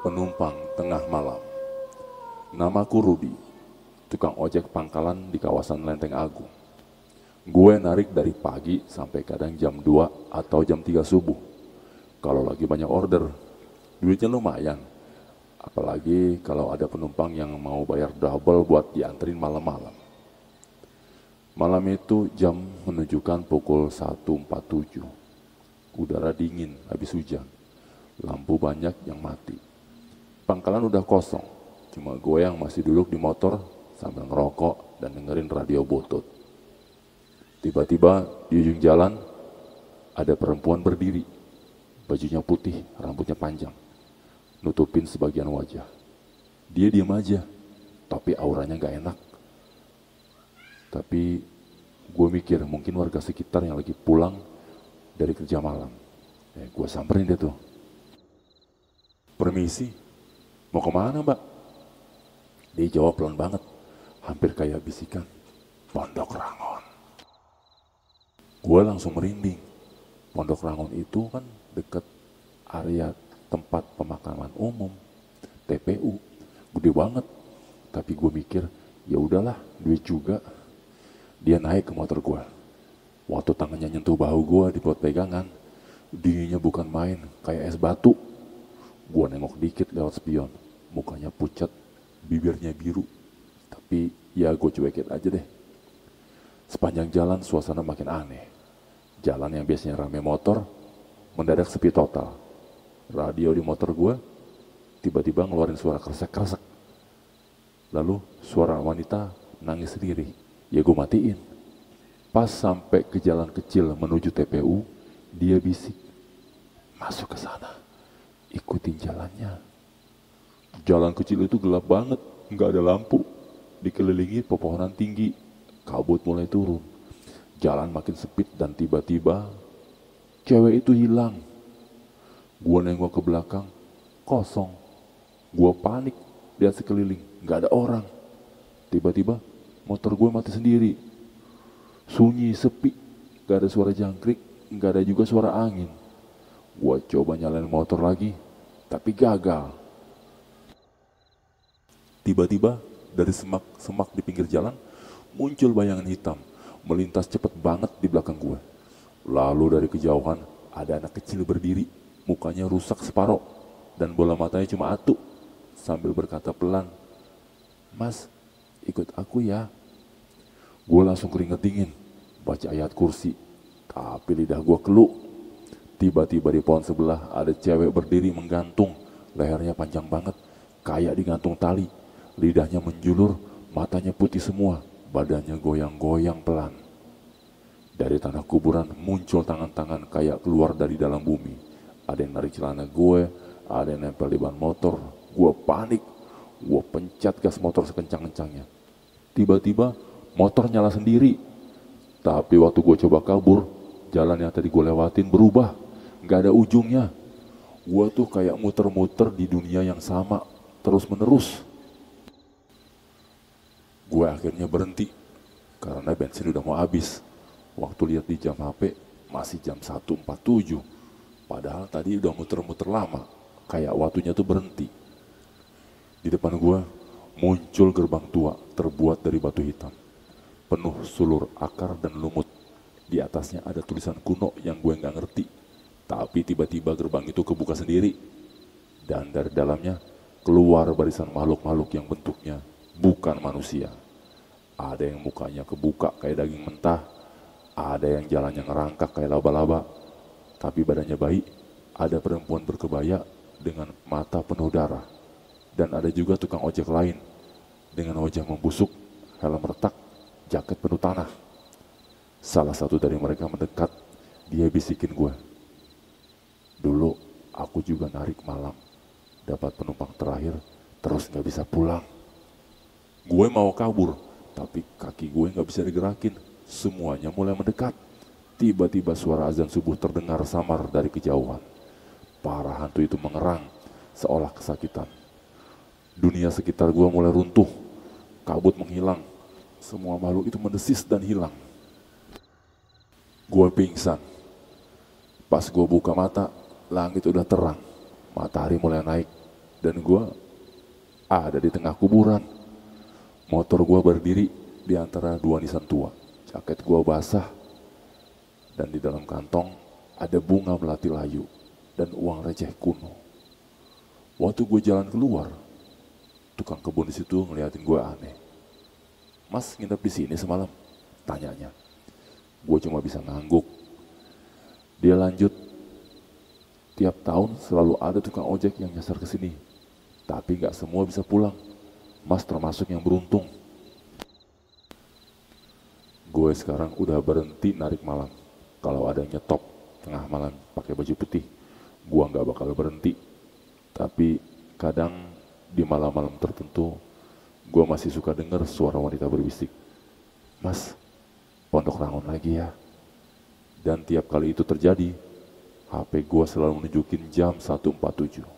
Penumpang tengah malam. Namaku Rudi, tukang ojek pangkalan di kawasan Lenteng Agung. Gue narik dari pagi sampai kadang jam 2 atau jam 3 subuh. Kalau lagi banyak order, duitnya lumayan. Apalagi kalau ada penumpang yang mau bayar double buat dianterin malam-malam. Malam itu jam menunjukkan pukul 1.47. Udara dingin habis hujan. Lampu banyak yang mati. Pangkalan udah kosong. Cuma gue yang masih duduk di motor sambil ngerokok dan dengerin radio butut. Tiba-tiba di ujung jalan ada perempuan berdiri. Bajunya putih, rambutnya panjang. Nutupin sebagian wajah. Dia diam aja, tapi auranya gak enak. Tapi gue mikir mungkin warga sekitar yang lagi pulang dari kerja malam. Gue samperin dia tuh. Permisi, mau kemana mbak? Dia jawab pelan banget, hampir kayak bisikan, Pondok Rangon. Gue langsung merinding. Pondok Rangon itu kan deket area tempat pemakaman umum, TPU, gede banget. Tapi gue mikir, ya udahlah, duit juga. Dia naik ke motor gue. Waktu tangannya nyentuh bahu gue di pelot pegangan, dinginnya bukan main, kayak es batu. Gue nengok dikit lewat spion, mukanya pucat, bibirnya biru. Tapi ya gue cuekin aja deh. Sepanjang jalan suasana makin aneh. Jalan yang biasanya rame motor, mendadak sepi total. Radio di motor gue tiba-tiba ngeluarin suara kresek-kresek. Lalu suara wanita nangis sendiri. Ya gue matiin. Pas sampai ke jalan kecil menuju TPU, dia bisik, masuk ke sana, ikutin jalannya. Jalan kecil itu gelap banget, nggak ada lampu, dikelilingi pepohonan tinggi, kabut mulai turun. Jalan makin sempit dan tiba-tiba cewek itu hilang. Gua nengok ke belakang, kosong. Gua panik, lihat sekeliling, nggak ada orang. Tiba-tiba motor gue mati sendiri. Sunyi, sepi, gak ada suara jangkrik, gak ada juga suara angin. Gua coba nyalain motor lagi, tapi gagal. Tiba-tiba dari semak-semak di pinggir jalan muncul bayangan hitam, melintas cepet banget di belakang gue. Lalu dari kejauhan ada anak kecil berdiri, mukanya rusak separoh dan bola matanya cuma atu, sambil berkata pelan, "Mas, ikut aku ya." Gue langsung keringet dingin, baca ayat kursi, tapi lidah gue keluh. Tiba-tiba di pohon sebelah ada cewek berdiri menggantung, lehernya panjang banget, kayak digantung tali. Lidahnya menjulur, matanya putih semua, badannya goyang-goyang pelan. Dari tanah kuburan muncul tangan-tangan kayak keluar dari dalam bumi. Ada yang narik celana gue, ada yang nempel di ban motor. Gue panik, gue pencet gas motor sekencang-kencangnya. Tiba-tiba motor nyala sendiri. Tapi waktu gue coba kabur, jalan yang tadi gue lewatin berubah, gak ada ujungnya. Gue tuh kayak muter-muter di dunia yang sama, terus-menerus. Gue akhirnya berhenti, karena bensin udah mau habis. Waktu lihat di jam HP, masih jam 1.47. Padahal tadi udah muter-muter lama, kayak waktunya tuh berhenti. Di depan gue, muncul gerbang tua terbuat dari batu hitam. Penuh sulur akar dan lumut. Di atasnya ada tulisan kuno yang gue nggak ngerti. Tapi tiba-tiba gerbang itu kebuka sendiri. Dan dari dalamnya keluar barisan makhluk-makhluk yang bentuknya bukan manusia. Ada yang mukanya kebuka kayak daging mentah. Ada yang jalannya ngerangkak kayak laba-laba. Tapi badannya baik. Ada perempuan berkebaya dengan mata penuh darah. Dan ada juga tukang ojek lain dengan wajah membusuk, helm retak, jaket penuh tanah. Salah satu dari mereka mendekat, dia bisikin gue, "Dulu aku juga narik malam, dapat penumpang terakhir, terus gak bisa pulang." Gue mau kabur, tapi kaki gue gak bisa digerakin, semuanya mulai mendekat. Tiba-tiba suara azan subuh terdengar samar dari kejauhan. Para hantu itu mengerang, seolah kesakitan. Dunia sekitar gue mulai runtuh, kabut menghilang, semua makhluk itu mendesis dan hilang. Gue pingsan. Pas gue buka mata, langit udah terang, matahari mulai naik. Dan gue ada di tengah kuburan. Motor gue berdiri di antara dua nisan tua. Jaket gue basah. Dan di dalam kantong ada bunga melati layu dan uang receh kuno. Waktu gue jalan keluar, tukang kebun di situ ngeliatin gue aneh. Mas nginep di sini semalam? Tanyanya. Gue cuma bisa ngangguk. Dia lanjut, tiap tahun selalu ada tukang ojek yang nyasar ke sini. Tapi gak semua bisa pulang. Mas termasuk yang beruntung. Gue sekarang udah berhenti narik malam. Kalau ada nyetop tengah malam pakai baju putih, gue gak bakal berhenti. Tapi kadang di malam-malam tertentu, gue masih suka dengar suara wanita berbisik. Mas, Pondok Rangon lagi ya. Dan tiap kali itu terjadi, HP gue selalu menunjukin jam 1.47.